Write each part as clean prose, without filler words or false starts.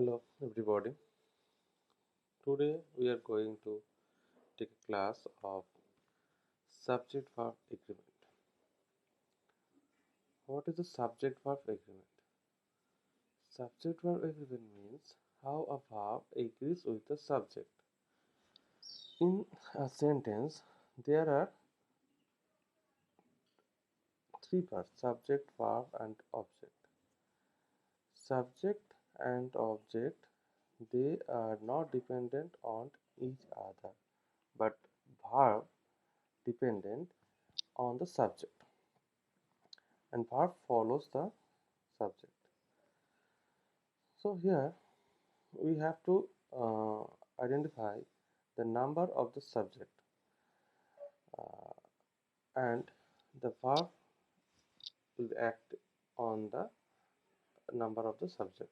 Hello everybody. Today we are going to take a class of subject verb agreement. What is a subject verb agreement? Subject verb agreement means how a verb agrees with the subject. In a sentence, there are three parts: subject, verb, and object. Subject and object, they are not dependent on each other, but verb dependent on the subject, and verb follows the subject. So here we have to identify the number of the subject, and the verb will act on the number of the subject.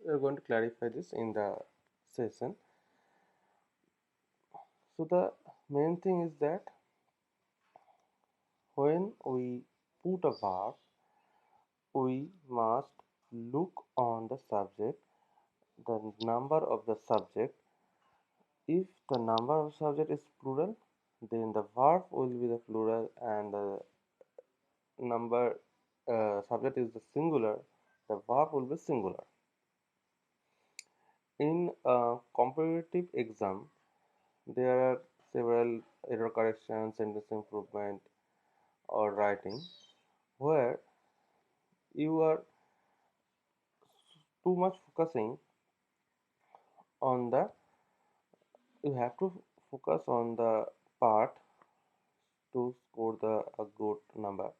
We are going to clarify this in the session. So the main thing is that when we put a verb, we must look on the subject, the number of the subject. If the number of subject is plural, then the verb will be the plural, and the number subject is the singular, the verb will be singular. In a competitive exam, there are several error correction, sentence improvement, or writing where you are too much focusing on the you have to focus on the part to score the a good number.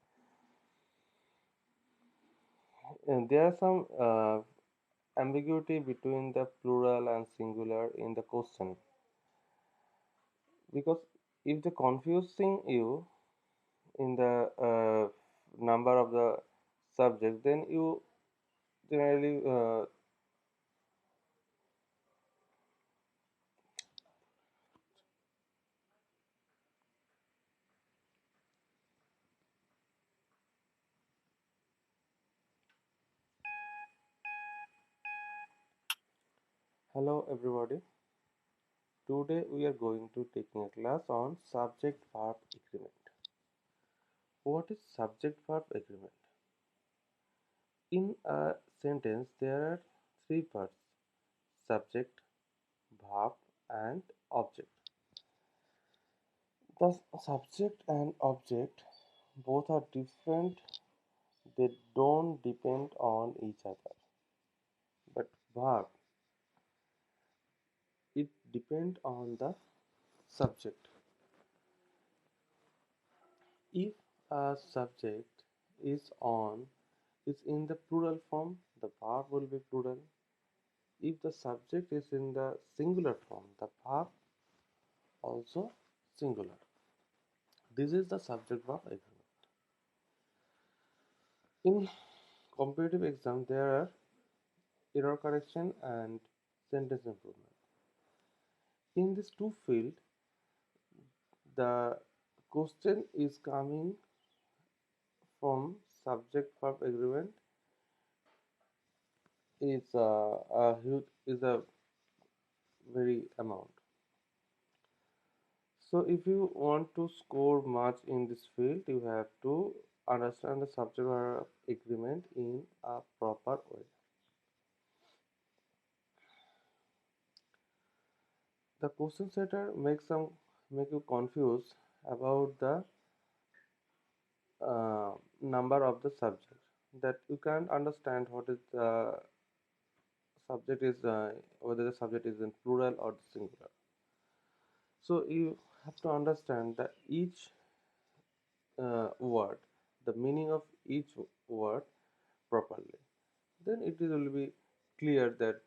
And there are some ambiguity between the plural and singular in the question, because if they confusing you in the number of the subject, then you generally hello everybody. Today we are going to taking a class on subject verb agreement. What is subject verb agreement? In a sentence there are three parts: subject, verb, and object. The subject and object both are different, they don't depend on each other. But verb, it depends on the subject. If a subject is in the plural form, the verb will be plural. If the subject is in the singular form, the verb also singular. This is the subject verb agreement. In competitive exam, there are error correction and sentence improvement. In these two fields, the question is coming from subject verb agreement is a very amount. So if you want to score much in this field, you have to understand the subject verb agreement in a proper way. The question setter make you confused about the number of the subject, that you can't understand what is the subject is whether the subject is in plural or singular. So you have to understand that each word, the meaning of each word properly. Then it will be clear that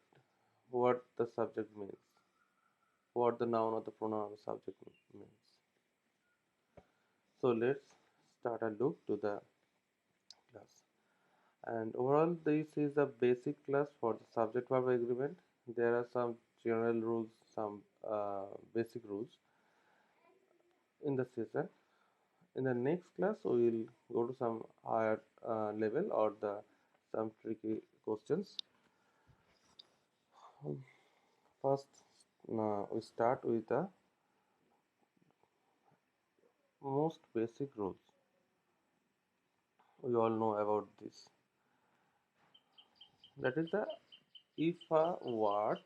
what the subject means, what the noun or the pronoun of the subject means. So let's start a look to the class. And overall, this is a basic class for the subject verb agreement. There are some general rules, some basic rules in the session. In the next class, we will go to some higher level or the some tricky questions. Um, First, we start with the most basic rules. We all know about this. That is the if a word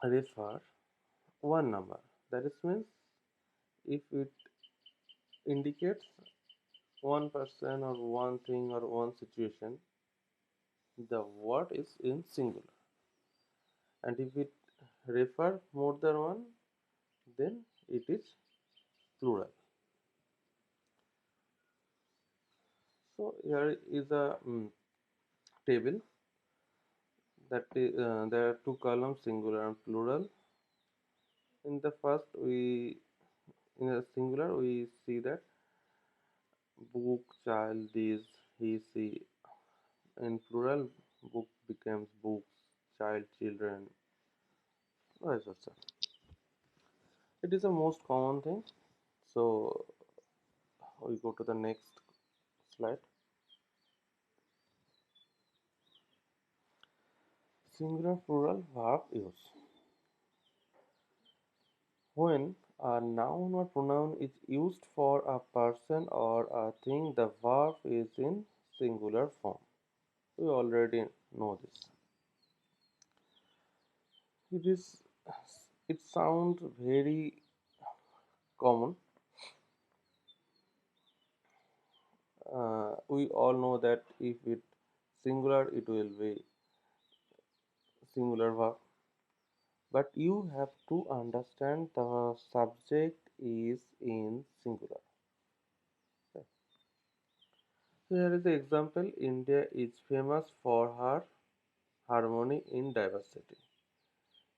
refer one number. That is means if it indicates one person or one thing or one situation, the word is in singular. And if it refer more than one, then it is plural. So here is a table that there are two columns, singular and plural. In the first, we in a singular we see that book, child, this, he, she. In plural, book becomes books, child, children, vice versa. It is the most common thing. So we go to the next slide. Singular plural verb use. When a noun or pronoun is used for a person or a thing, the verb is in singular form. We already know this. It is. It sounds very common. We all know that if it singular, it will be singular verb. But you have to understand the subject is in singular. Okay. Here is the example. India is famous for her harmony in diversity.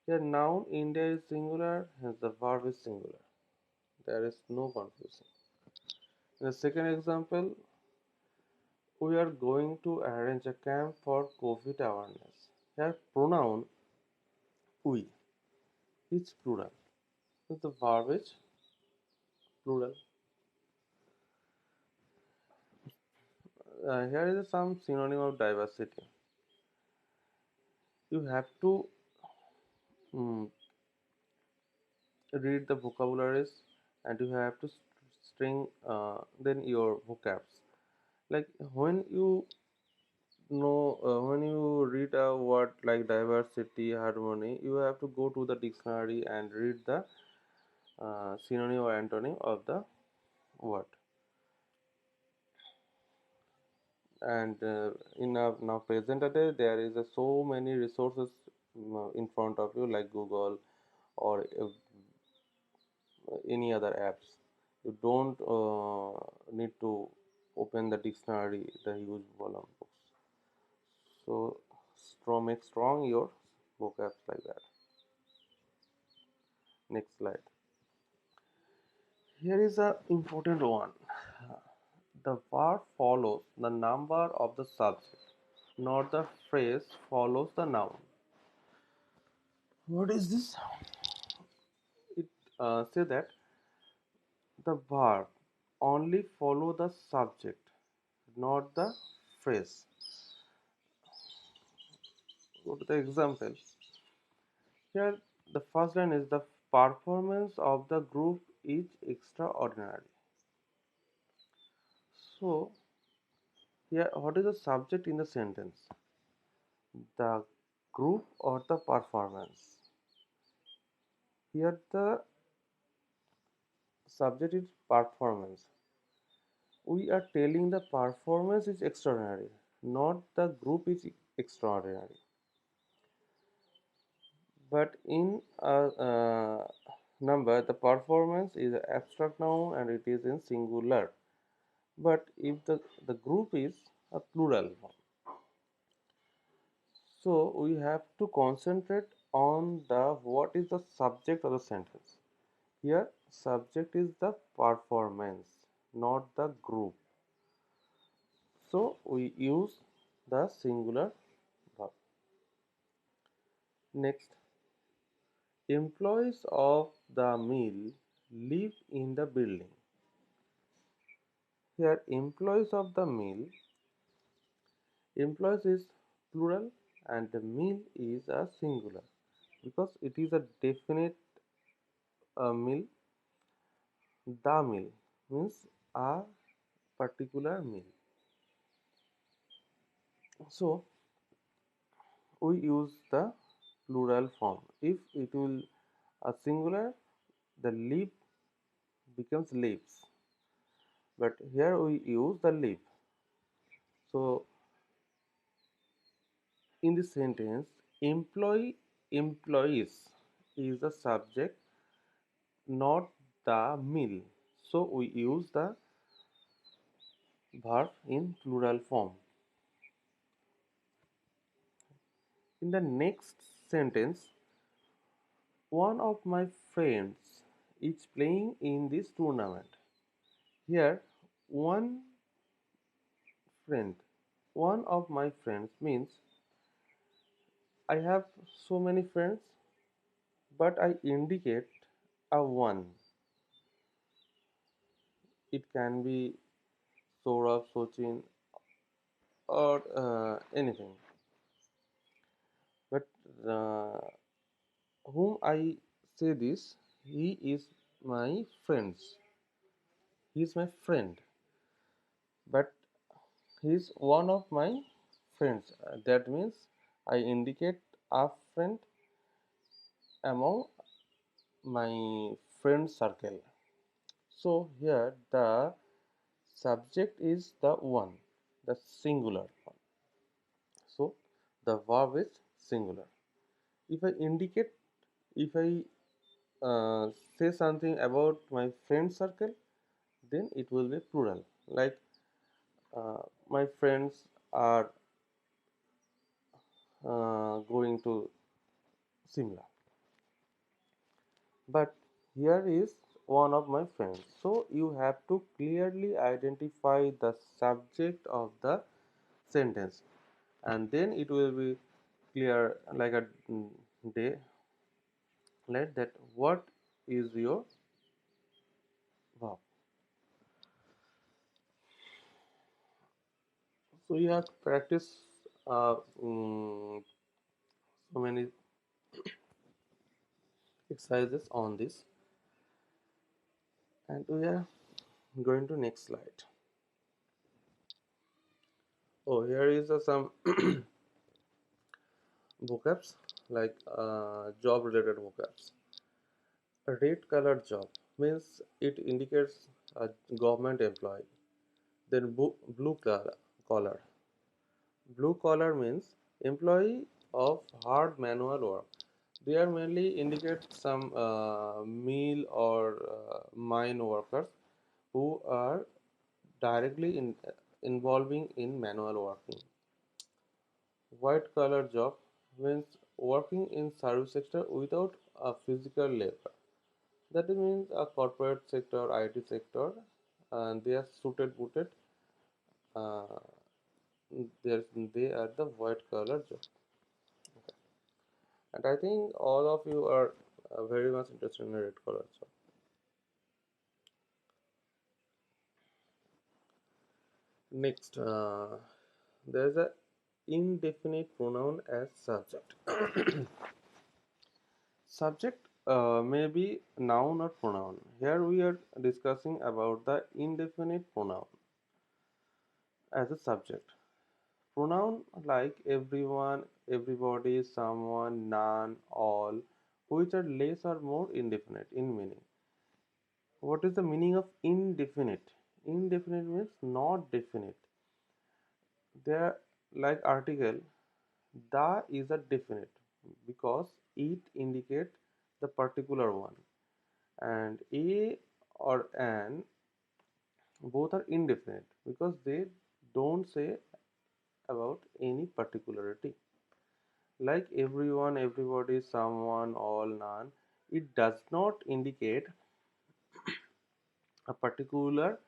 Here noun India is singular, hence the verb is singular. There is no confusion. In the second example, we are going to arrange a camp for COVID awareness. Here pronoun we is plural. So the verb is plural. Here is some synonym of diversity. You have to mm, read the vocabularies and you have to string then your vocabs. Like when you read a word like diversity, harmony, you have to go to the dictionary and read the synonym or antonym of the word. And now present day, there is so many resources in front of you, like Google or any other apps. You don't need to open the dictionary, the huge volume books. So make strong your vocabs like that. Next slide. Here is a important one. The verb follows the number of the subject, not the phrase follows the noun. What is this? It say that the verb only follow the subject, not the phrase. Go to the example. Here, the first line is the performance of the group is extraordinary. So, here, what is the subject in the sentence? The group or the performance? Here, the subject is performance. We are telling the performance is extraordinary, not the group is extraordinary. But in a number, the performance is an abstract noun and it is in singular. But if the group is a plural one, so we have to concentrate on the what is the subject of the sentence. Here, subject is the performance, not the group. So we use the singular verb. Next, employees of the mill live in the building. Here, employees of the mill Employees is plural and the meal is a singular because it is a definite meal. The meal means a particular meal. So we use the plural form. If it will a singular, the leaf becomes leaves. But here we use the leaf. So in this sentence, employees is the subject, not the meal. So we use the verb in plural form. In the next sentence, one of my friends is playing in this tournament. Here, one friend, one of my friends means I have so many friends, but I indicate a one. It can be Saurabh, Sachin, or anything. But whom I say this, he is my friends. He is my friend, but he is one of my friends. That means I indicate a friend among my friend circle. So here the subject is the one, the singular one. So the verb is singular. If I indicate, if I say something about my friend circle, then it will be plural. Like my friends are going to Simla, but here is one of my friends. So you have to clearly identify the subject of the sentence, and then it will be clear like a day, like that. What is your verb? So you have to practice uh, mm, so many exercises on this, and we are going to next slide. Oh, here is some vocabs like job related vocabs. A red colored job means it indicates a government employee. Then collar. Blue collar means employee of hard manual work. They are mainly indicate some mill or mine workers who are directly involving in manual working. White collar job means working in service sector without a physical labor. That means a corporate sector, IT sector, and they are suited booted. Uh, they are the white collar job. Okay. And I think all of you are very much interested in red color job. Next, there is a indefinite pronoun as subject. Subject may be noun or pronoun. Here we are discussing about the indefinite pronoun as a subject. Pronoun like everyone, everybody, someone, none, all, which are less or more indefinite in meaning. What is the meaning of indefinite? Indefinite means not definite. There, like article, the is a definite because it indicate the particular one, and a or an both are indefinite because they don't say about any particularity. Like everyone, everybody, someone, all, none, it does not indicate a particular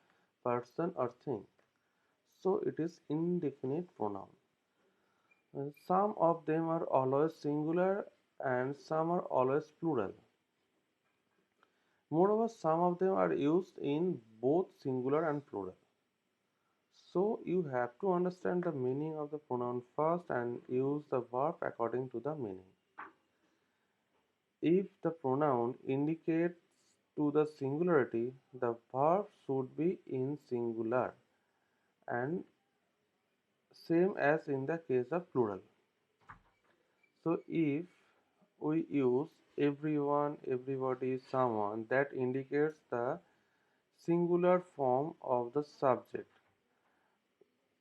person or thing. So it is indefinite pronoun. And some of them are always singular and some are always plural. Moreover, some of them are used in both singular and plural. So you have to understand the meaning of the pronoun first and use the verb according to the meaning. If the pronoun indicates to the singularity, the verb should be in singular and same as in the case of plural. So if we use everyone, everybody, someone, that indicates the singular form of the subject.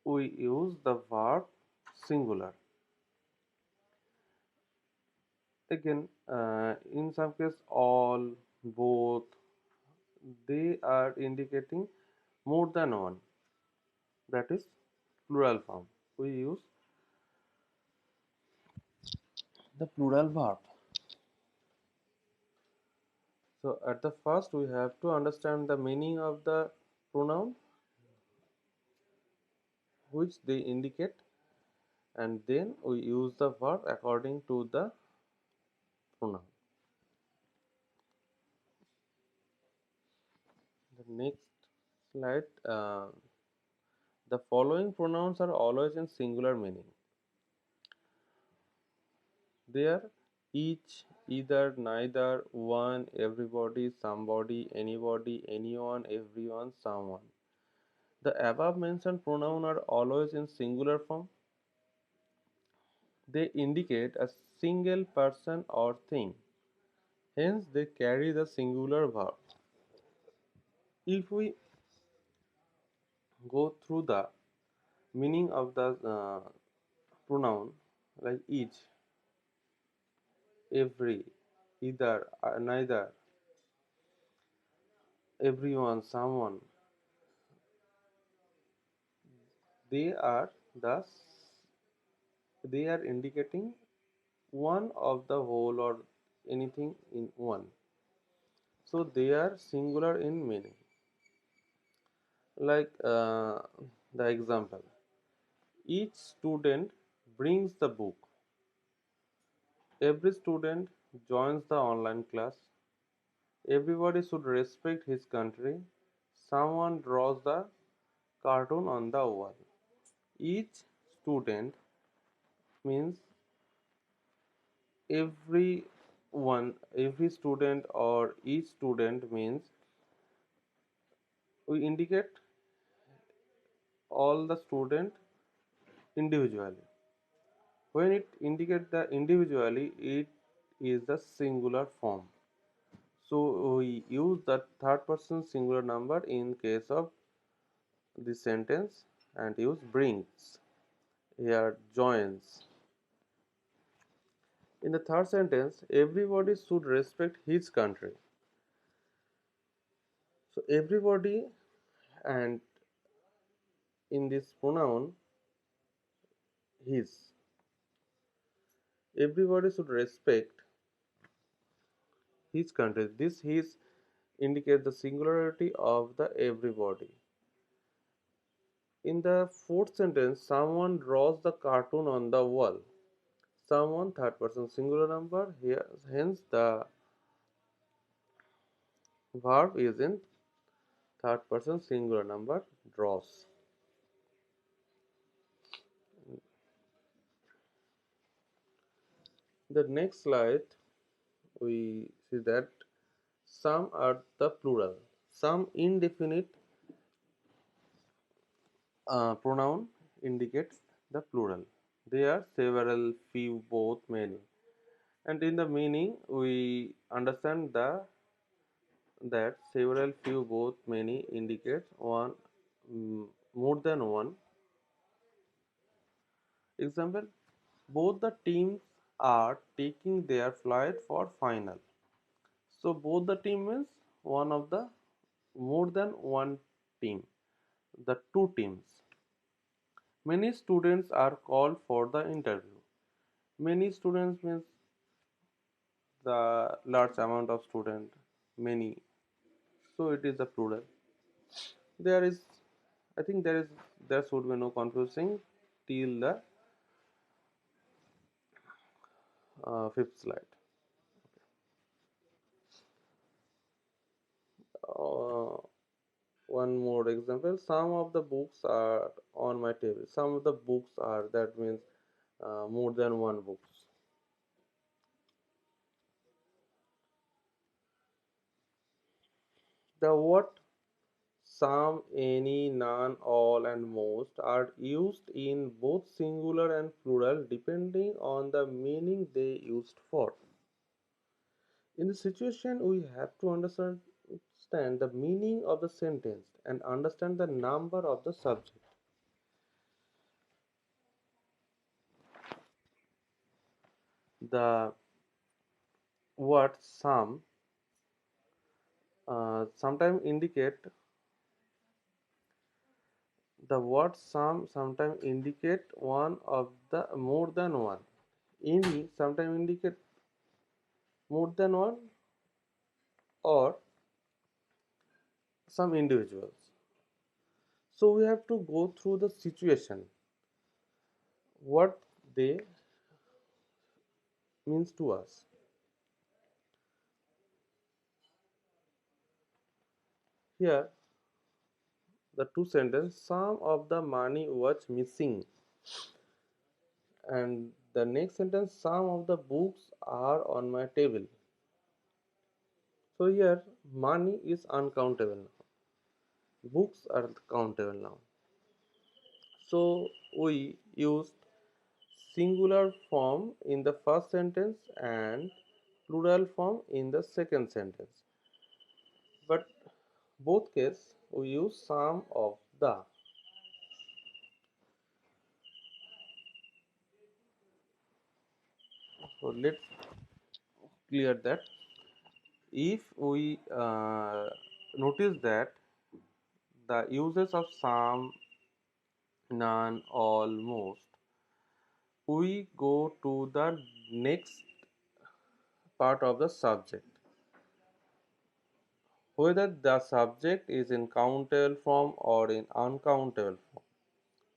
We use the verb singular. Again, in some case, all, both, they are indicating more than one. That is plural form. We use the plural verb. So at the first, we have to understand the meaning of the pronoun which they indicate, and then we use the verb according to the pronoun. The next slide. The following pronouns are always in singular meaning. They are each, either, neither, one, everybody, somebody, anybody, anyone, everyone, someone. The above mentioned pronouns are always in singular form. They indicate a single person or thing. Hence, they carry the singular verb. If we go through the meaning of the pronoun like each, every, either, neither, everyone, someone, they are the they are indicating one of the whole or anything in one. So they are singular in meaning. Like the example, each student brings the book. Every student joins the online class. Everybody should respect his country. Someone draws the cartoon on the wall. Each student means every student or each student means we indicate all the student individually. When it indicates the individually, it is the singular form. So we use the third person singular number in case of this sentence and use brings. Here joins. In the third sentence, everybody should respect his country. So everybody, and in this pronoun his, everybody should respect his country. This his indicates the singularity of the everybody. In the fourth sentence, someone draws the cartoon on the wall. Someone, third person singular number. Here, hence the verb is in third person singular number, draws. The next slide, we see that some are the plural. Some indefinite pronoun indicates the plural. They are several, few, both, many. And in the meaning, we understand that several, few, both, many indicates one, more than one. Example: both the teams are taking their flight for final. So both the team means one of the more than one team, the two teams. Many students are called for the interview. Many students means the large amount of student. Many, so it is the plural. There is, I think there should be no confusing till the fifth slide. Uh, one more example. Some of the books are on my table. Some of the books are, that means more than one books. The what, some, any, none, all, and most are used in both singular and plural depending on the meaning they used for. In the situation, we have to understand the meaning of the sentence and understand the number of the subject. The word some sometimes indicate the word some sometimes indicate one of the more than one. Any sometimes indicate more than one or some individuals. So we have to go through the situation, what they means to us. Here, the two sentences, some of the money was missing, and the next sentence, some of the books are on my table. So here, money is uncountable now. Books are countable now. So we used singular form in the first sentence and plural form in the second sentence. But both case we use some of the. So let's clear that. If we notice that the uses of some, none, all, most, we go to the next part of the subject. Whether the subject is in countable form or in uncountable form.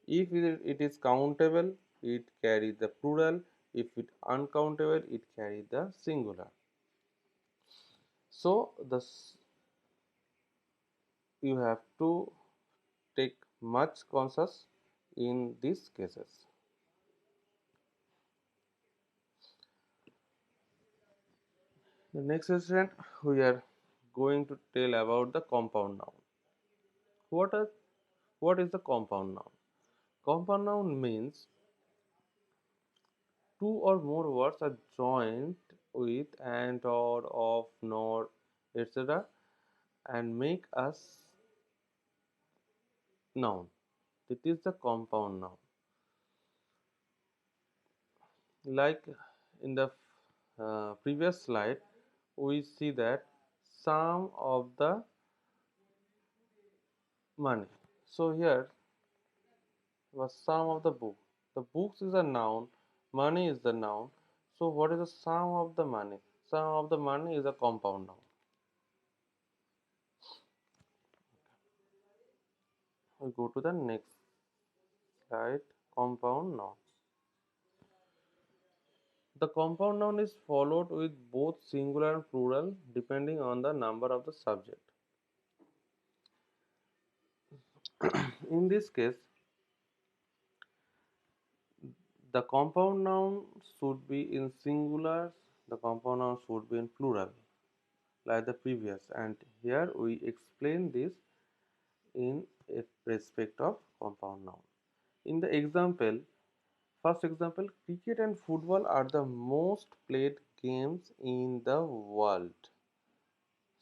If it is countable, it carries the plural. If it uncountable, it carries the singular. So you have to take much conscious in these cases. The next session we are going to tell about the compound noun. What are what is the compound noun? Compound noun means two or more words are joined with and or of nor etc. and make us noun. It is the compound noun. Like in the previous slide, we see that some of the money. So here was sum of the book. The books is a noun, money is the noun. So what is the sum of the money? Sum of the money is a compound noun. We go to the next slide, compound noun. The compound noun is followed with both singular and plural depending on the number of the subject. In this case, the compound noun should be in singular, the compound noun should be in plural, like the previous. And here we explain this in respect of compound noun. In the example, first example, cricket and football are the most played games in the world.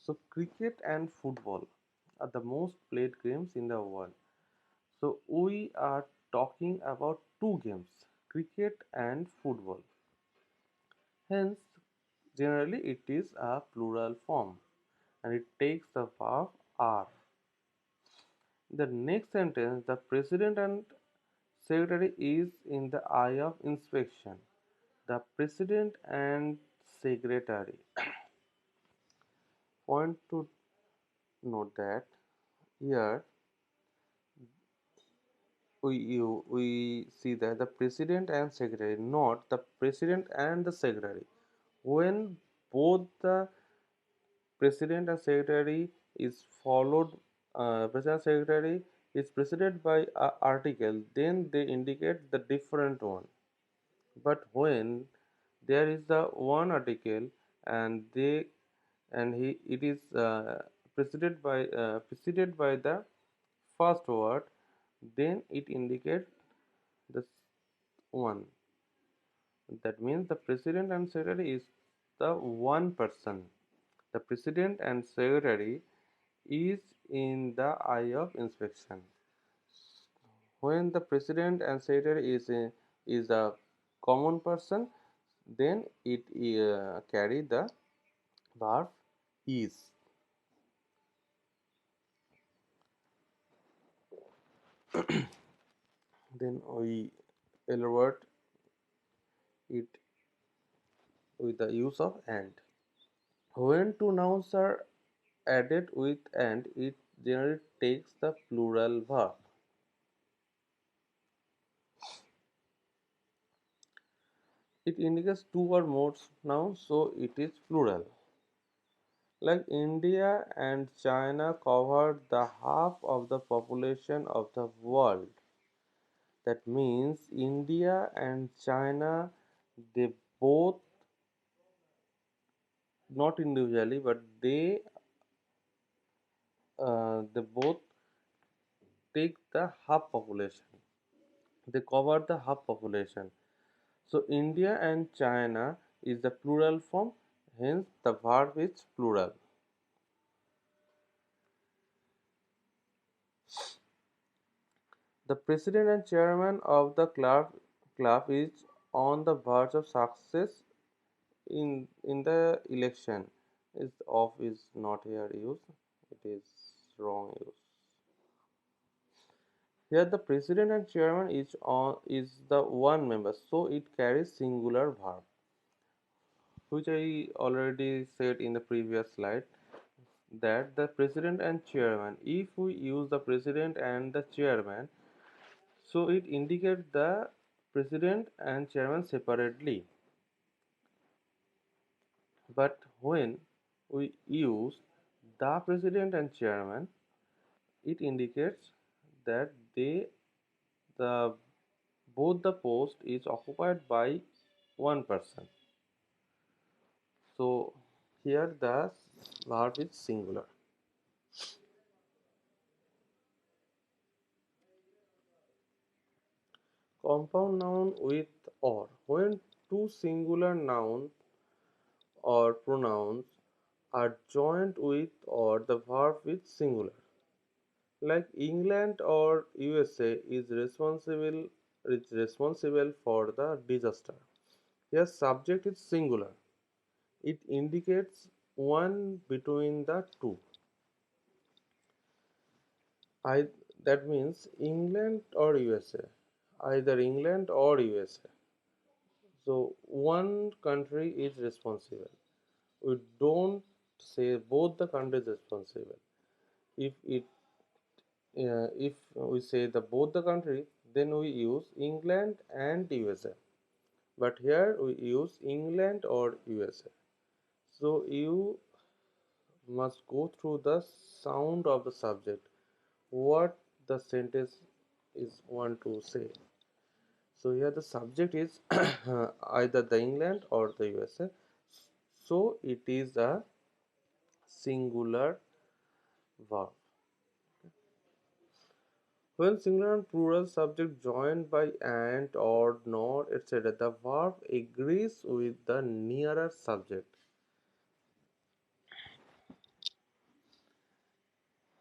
So cricket and football are the most played games in the world. So we are talking about two games, cricket and football. Hence, generally it is a plural form and it takes the verb are. The next sentence, the president and secretary is in the eye of inspection. The president and secretary. Point to note that here we see that the president and secretary, not the president and the secretary. When both the president and secretary is followed president secretary is preceded by a article, then they indicate the different one. But when there is the one article and they and he it is preceded by the first word, then it indicates the one. That means the president and secretary is the one person. The president and secretary is in the eye of inspection. When the president and secretary is a common person, then it carry the verb is. Then we elaborate it with the use of and. When two nouns are added with and, it generally takes the plural verb. It indicates two or more nouns, so it is plural. Like India and China cover the half of the population of the world. That means India and China, they both, not individually, but they both take the half population. They cover the half population. So India and China is the plural form, hence the verb is plural. The president and chairman of the club is on the verge of success in the election. Is of is not here used. It is wrong use. Here the president and chairman is the one member, so it carries singular verb, which I already said in the previous slide, that the president and chairman, if we use the president and the chairman, so it indicates the president and chairman separately. But when we use the president and chairman, it indicates that the both the post is occupied by one person. So here the verb is singular. Compound noun with or. When two singular nouns or pronouns are joined with or, the verb is singular. Like England or USA is responsible for the disaster. Here subject is singular. It indicates one between the two. I, that means England or USA. Either England or USA. So one country is responsible. We don't say both the countries responsible. If we say the both the country, then we use England and USA. But here we use England or USA. So you must go through the sound of the subject, what the sentence is want to say. So here the subject is either the England or the USA. So it is a singular verb. When singular and plural subject joined by and or not etc., the verb agrees with the nearer subject.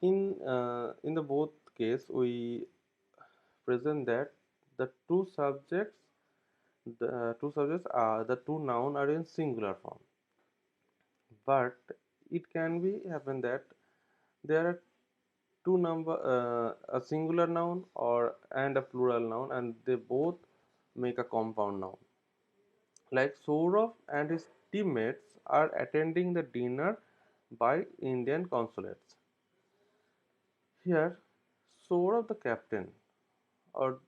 In the both case, we present that the two subjects are the two noun are in singular form, but it can be happen that there are two number a singular noun or and a plural noun, and they both make a compound noun. Like Saurav and his teammates are attending the dinner by Indian consulates. Here, Saurav the captain or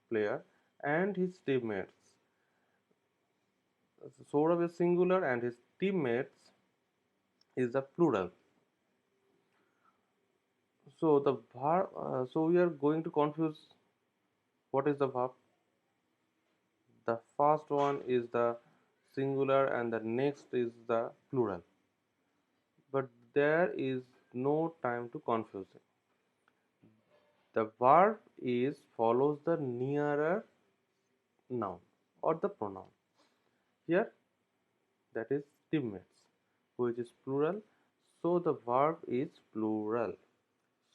player and his teammates. Saurav is singular and his teammates is the plural. So the verb. So we are going to confuse what is the verb. The first one is the singular and the next is the plural. But there is no time to confuse it. The verb is follows the nearer noun or the pronoun. Here that is teammates, which is plural. So the verb is plural.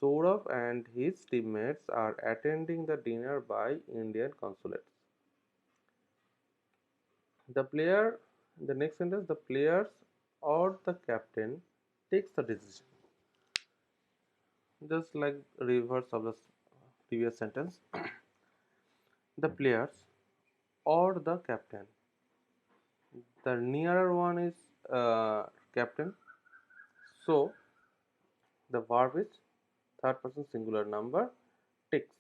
Saurav and his teammates are attending the dinner by Indian consulates. The next sentence, the players or the captain takes the decision. Just like reverse of the previous sentence, the players or the captain. The nearer one is captain. So the verb is third person singular number takes.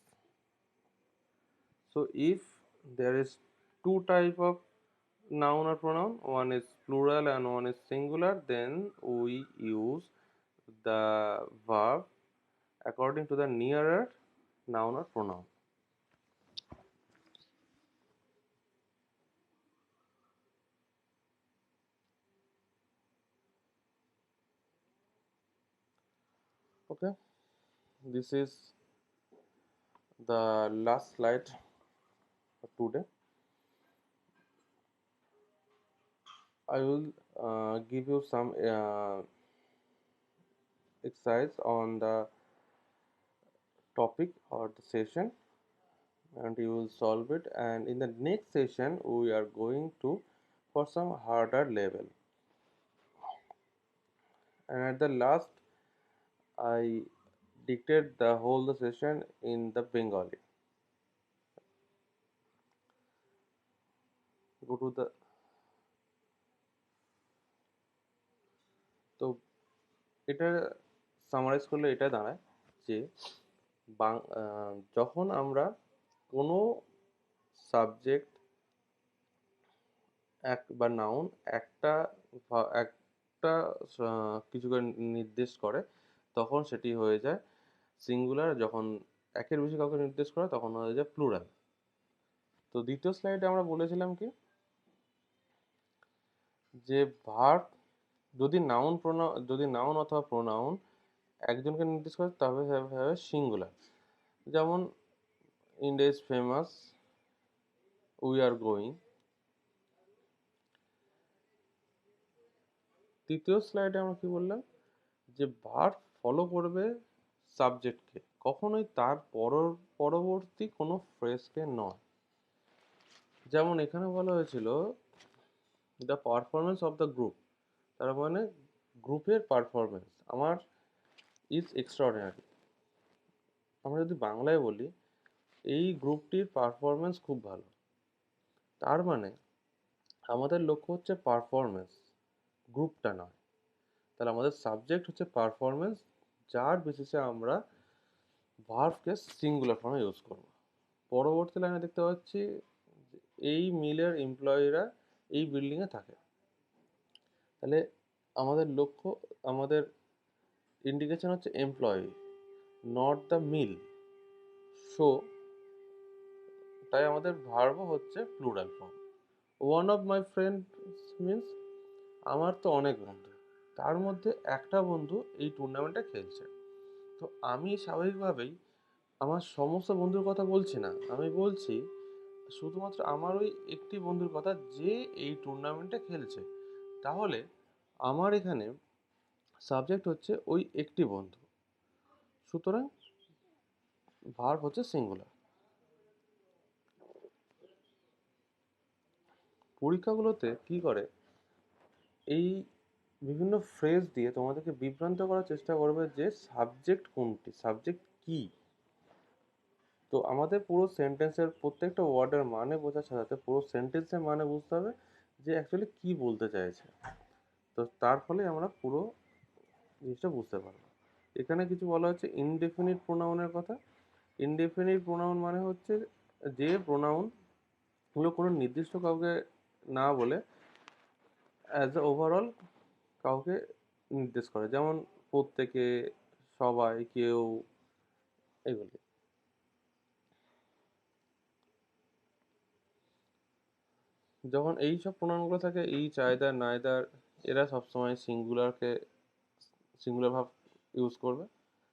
So if there is two type of noun or pronoun, one is plural and one is singular, then we use the verb according to the nearer noun or pronoun. Okay, this is the last slide for today. I will give you some exercise on the topic or the session, and you will solve it, and in the next session we are going to for some harder level, and at the last I dictate the whole the session in the Bengali. Go to the তো এটা summarise করলে এটা দাঁড়ায় যে যখন আমরা কোনো subject এক বা নাউন একটা কিছুকে নির্দেশ করে তখন সেটি হয়ে যায় সিঙ্গুলার, যখন একের বেশি কাউকে নির্দেশ করে তখন হয়ে যায় প্লুরাল। তো দ্বিতীয় স্লাইডে আমরা বলেছিলাম কি যে ভার্ব যদি নাউন অথবা প্রোনাউন একজনকে নির্দেশ করে তবে হবে সিঙ্গুলার। যেমন India is famous, we are going. তৃতীয় স্লাইডে আমরা কি বললাম যে ভার্ব ফলো করবে সাবজেক্টকে, কখনোই তার পরবর্তী কোনো ফ্রেজকে নয়। যেমন এখানে বলা হয়েছিল the performance of the group, তার মানে গ্রুপের পারফরমেন্স আমার ইজ এক্সট্রাঅর্ডিনারি। আমরা যদি বাংলায় বলি এই গ্রুপটির পারফরমেন্স খুব ভালো, তার মানে আমাদের লক্ষ্য হচ্ছে পারফরমেন্স, গ্রুপটা নয়। তাহলে আমাদের সাবজেক্ট হচ্ছে পারফরমেন্স, যার বেসিসে আমরা ভার্বকে সিঙ্গুলার ফর্মে ইউজ করব। পরবর্তী লাইনে দেখতে পাচ্ছি এই মিলের এমপ্লয়িরা এই বিল্ডিংয়ে থাকে। তাহলে আমাদের লক্ষ্য, আমাদের ইন্ডিকেশন হচ্ছে employee, not the mill. So তাই আমাদের ভার্বও হচ্ছে plural form. One of my friends means আমার তো অনেক বন্ধু, তার মধ্যে একটা বন্ধু এই টুর্নামেন্টে খেলছে। তো আমি স্বাভাবিকভাবেই আমার সমস্ত বন্ধুর কথা বলছি না, আমি বলছি শুধুমাত্র আমার ওই একটি বন্ধুর কথা যে এই টুর্নামেন্টে খেলছে। তাহলে আমার এখানে সাবজেক্ট হচ্ছে ওই একটি বন্ধু, সুতরাং ভার্ব হচ্ছে সিঙ্গুলার। পরীক্ষাগুলোতে কি করে এই বিভিন্ন ফ্রেজ দিয়ে তোমাদেরকে বিভ্রান্ত করার চেষ্টা করবে যে সাবজেক্ট কোনটি, সাবজেক্ট কি। তো আমাদের পুরো সেন্টেন্সের প্রত্যেকটা ওয়ার্ডের মানে বোঝার সাথে সাথে পুরো সেন্টেন্সের মানে বুঝতে হবে যে অ্যাকচুয়ালি কি বলতে চাইছে। তো তার ফলে আমরা পুরো জিনিসটা বুঝতে পারবো। এখানে কিছু বলা হচ্ছে ইনডেফিনিট প্রোনাউনের কথা। ইনডেফিনিট প্রোনাউন মানে হচ্ছে যে প্রোনাউনগুলো কোনো নির্দিষ্ট কাউকে না বলে অ্যাজ এ ওভারঅল কাউকে নির্দেশ করে, যেমন প্রত্যেকে, সবাই, কেউ, এগুলি। যখন এই সব প্রোনাউনগুলো থাকে ইচ, আইদার, নাইদার, এরা সবসময় সিঙ্গুলার ভার্ব ইউজ করবে।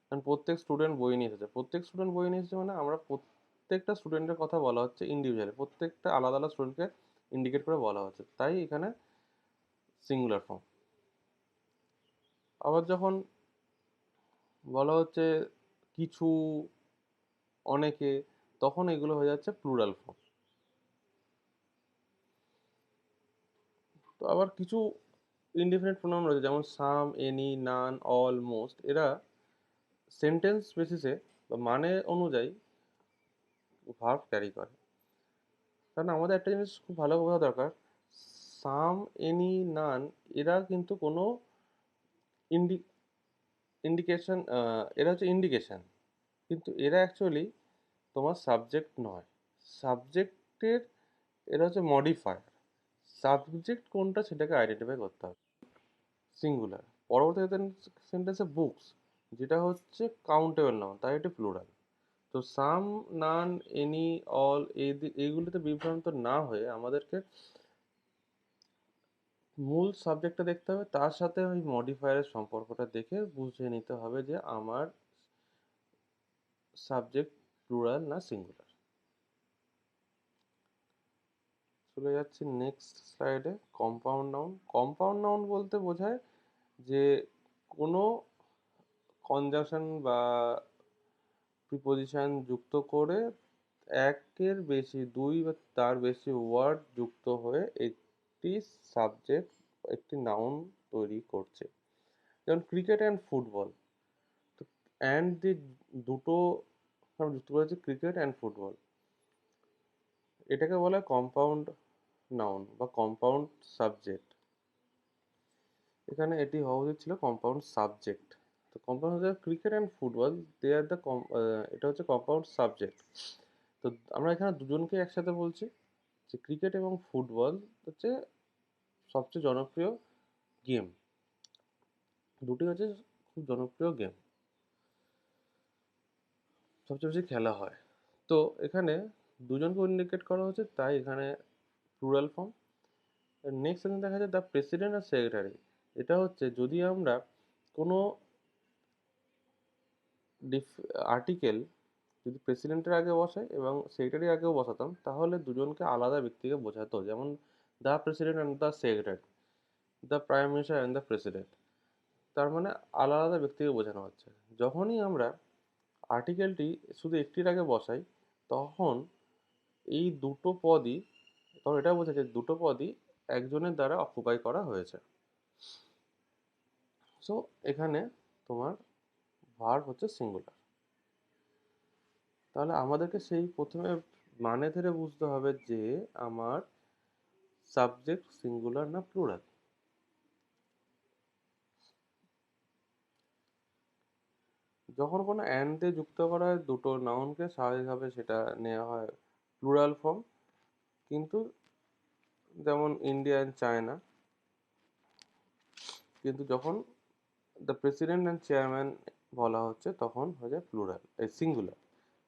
কারণ প্রত্যেক স্টুডেন্ট বই নিয়ে এসেছে, মানে আমরা প্রত্যেকটা স্টুডেন্টের কথা বলা হচ্ছে ইন্ডিভিজুয়ালি, প্রত্যেকটা আলাদা আলাদা স্টুডেন্টকে ইন্ডিকেট করে বলা হচ্ছে, তাই এখানে সিঙ্গুলার ফর্ম। আবার যখন বলা হচ্ছে কিছু, অনেকে, তখন এগুলো হয়ে যাচ্ছে প্লুরাল ফর্ম। তো আবার কিছু ইনডিফিনিট প্রোনাউন রয়েছে, যেমন সাম, এনি, নান, অল, মোস্ট, এরা সেন্টেন্স বেসিসে বা মানে অনুযায়ী ভার্ব ক্যারি করে। কারণ আমাদের একটা জিনিস খুব ভালো বোঝা দরকার, সাম, এনি, নান, এরা কিন্তু কোনো ইন্ডি ইন্ডিকেশন, এরা হচ্ছে ইন্ডিকেশন, কিন্তু এরা অ্যাকচুয়ালি তোমার সাবজেক্ট নয়। সাবজেক্টের, এরা হচ্ছে মডিফায়ার। সাবজেক্ট কোনটা সেটাকে আইডেন্টিফাই করতে হবে। সিঙ্গুলার। পরবর্তী সেন্টেন্সে বুকস, যেটা হচ্ছে কাউন্টেবল নাউন, তাই এটি প্লুরাল। তো সাম, নান, এনি, অল, এইগুলোতে বিভ্রান্ত না হয়ে আমাদেরকে মূল সাবজেক্টটা দেখতে হবে, তার সাথে ওই মডিফায়ারের সম্পর্কটা দেখে বুঝে নিতে হবে যে আমার সাবজেক্ট প্লুরাল না সিঙ্গুলার। চলে যাচ্ছি নেক্সট স্লাইডে। Compound noun. কম্পাউন্ড নাউন বলতে বোঝায় যে কোনো কনজাংশন বা প্রিপোজিশন যুক্ত করে একের বেশি, দুই বা তার বেশি ওয়ার্ড যুক্ত হয়ে একটি সাবজেক্ট, একটি নাউন তৈরি করছে। যেমন ক্রিকেট অ্যান্ড ফুটবল। তো অ্যান্ড দিয়ে দুটো আমরা যুক্ত করেছি, ক্রিকেট অ্যান্ড ফুটবল, এটাকে বলা হয় কম্পাউন্ড নাউন বা কম্পাউন্ড সাবজেক্ট। এখানে এটি হওয়া উচিত ছিল কম্পাউন্ড সাবজেক্ট। তো compound cricket and football, they are the, এটা হচ্ছে কম্পাউন্ড সাবজেক্ট। তো আমরা এখানে দুজনকে একসাথে বলছি যে ক্রিকেট এবং ফুটবল হচ্ছে সবচেয়ে জনপ্রিয় গেম, দুটি হচ্ছে খুব জনপ্রিয় গেম, সবচেয়ে বেশি খেলা হয়। তো এখানে দুজনকে ইন্ডিকেট করা হচ্ছে, তাই এখানে প্লুরাল ফর্ম। নেক্সট সেন্টেন্স দেখা যায় দ্য প্রেসিডেন্ট আর সেক্রেটারি। এটা হচ্ছে যদি আমরা কোনো আর্টিকেল যদি প্রেসিডেন্টের আগে বসাই এবং সেক্রেটারির আগেও বসাতাম, তাহলে দুজনকে আলাদা ব্যক্তিকে বোঝাতো। যেমন the president and the secretary, the prime minister and the president, তার মানে আলাদা আলাদা ব্যক্তিকে বোঝানো হচ্ছে। যখনই আমরা আর্টিকেলটি শুধু একটির আগে বসাই, তখন এই দুটো পদই, তখন এটা বোঝা যায় দুটো পদই একজনের দ্বারা অকুপাই করা হয়েছে। সো এখানে তোমার ভার্ব হচ্ছে সিঙ্গুলার। তাহলে আমাদেরকে সেই প্রথমে মানে ধরে বুঝতে হবে যে আমার সাবজেক্ট সিঙ্গুলার না প্লুরাল। যখন কোনো অ্যান্ড দিয়ে যুক্ত করা হয় দুটো নাউনকে, স্বাভাবিকভাবে সেটা নেওয়া হয় প্লুরাল ফর্ম। কিন্তু যেমন ইন্ডিয়া অ্যান্ড চায়না, কিন্তু যখন দ্য প্রেসিডেন্ট অ্যান্ড চেয়ারম্যান বলা হচ্ছে তখন হয়ে যায় প্লুরাল, এই সিঙ্গুলার,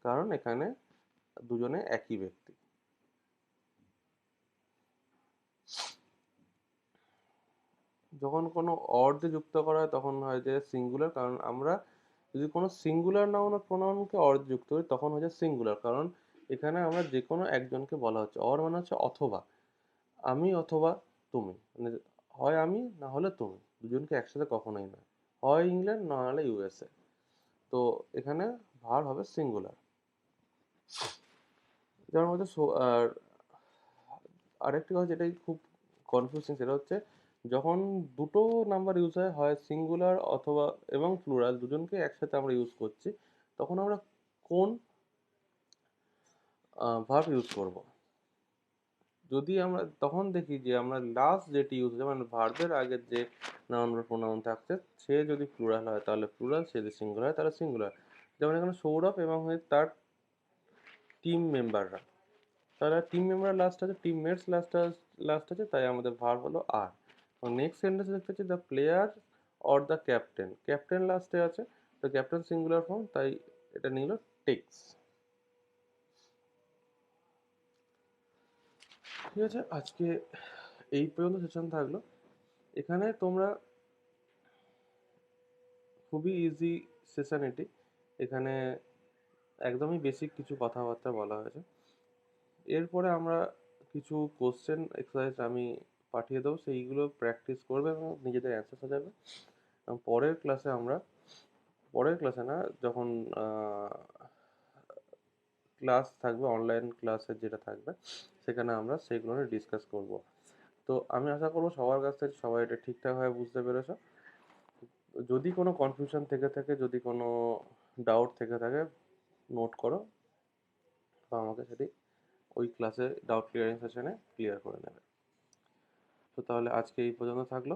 কারণ এখানে দুজনে একই ব্যক্তি। যখন কোনো অর দিয়ে যুক্ত করা হয় তখন হয় যে সিঙ্গুলার, কারণ আমরা যদি কোনো সিঙ্গুলার নাউন আর প্রোনাউনকে অর দিয়ে যুক্ত করি তখন হয়ে যায় সিঙ্গুলার, কারণ এখানে আমরা যে কোনো একজনকে বলা হচ্ছে। অর মানে হচ্ছে অথবা, আমি অথবা তুমি, মানে হয় আমি না হলে তুমি, দুজনকে একসাথে কখনোই নয়, হয় ইংল্যান্ড না হলে ইউএসএ। তো এখানে ভার হবে সিঙ্গুলার। যার মধ্যে আর আরেকটি কথা যেটাই খুব কনফিউজিং, সেটা হচ্ছে যখন দুটো নাম্বার ইউজ হয়, হয় সিঙ্গুলার অথবা এবং প্লুরাল, দুজনকে একসাথে আমরা ইউজ করছি, তখন আমরা কোন ভার্ব ইউজ করব। যদি আমরা তখন দেখি যে আমরা লাস্ট যেটি ইউজ হচ্ছে, মানে ভার্বের আগের যে নাউন বা প্রোনাউন থাকছে, সে যদি প্লুরাল হয় তাহলে প্লুরাল, সে যদি সিঙ্গুলার হয় তাহলে সিঙ্গুলার। যেমন এখানে সৌরভ এবং তার টিম মেম্বাররা, তাহলে টিম মেম্বার লাস্ট আছে, টিম মেটস লাস্ট আছে, তাই আমাদের ভার্ব হলো আর। নেক্সট সেন্টেন্সে দেখতে পাচ্ছি the player or the captain, captain লাস্টে আছে, তো ক্যাপ্টেন সিঙ্গুলার ফর্ম, তাই এটা নিল takes. ঠিক আছে, আজকে এই পর্যন্ত সেশন থাকলো। এখানে তোমরা খুবই ইজি সেশন এটি। এখানে একদমই বেসিক কিছু কথাবার্তা বলা হয়েছে। এরপরে আমরা কিছু কোশ্চেন এক্সারসাইজ আমি পাঠিয়ে দেবো, সেইগুলো প্র্যাকটিস করবে এবং নিজেদের অ্যান্সার সাজাবে। এবং পরের ক্লাসে না, যখন ক্লাস থাকবে, অনলাইন ক্লাসে যেটা থাকবে, সেখানে আমরা সেগুলো নিয়ে ডিসকাস করব। তো আমি আশা করবো সবার কাছ থেকে সবাই এটা ঠিকঠাকভাবে বুঝতে পেরেছো। যদি কোনো কনফিউশন থেকে থাকে, যদি কোনো ডাউট থেকে থাকে, নোট করো, বা আমাকে সেটি ওই ক্লাসে ডাউট ক্লিয়ারিং সেশনে ক্লিয়ার করে নেবে। তো তাহলে আজকে এই পর্যন্ত থাকলো।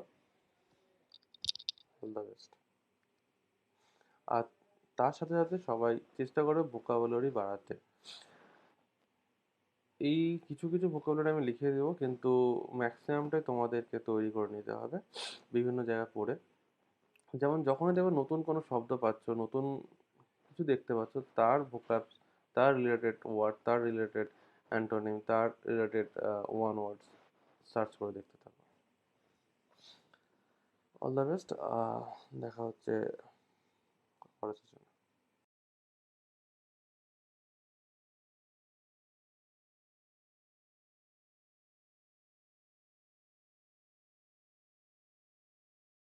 All the best. আর তার সাথে সাথে সবাই চেষ্টা করো ভোকাবুলারি বাড়াতে। এই কিছু কিছু ভোকাবুলারি আমি লিখে দেবো, কিন্তু ম্যাক্সিমামটাই তোমাদেরকে তৈরি করে নিতে হবে বিভিন্ন জায়গায় পড়ে। যেমন যখনই দেখো নতুন কোনো শব্দ পাচ্ছ, নতুন কিছু দেখতে পাচ্ছ, তার ভোকাবস, তার রিলেটেড ওয়ার্ড, তার রিলেটেড অ্যান্টোনিম, তার রিলেটেড ওয়ান ওয়ার্ডস সার্চ করে দেখতে থাকো। All the best. দেখা হচ্ছে পরের সেশনে।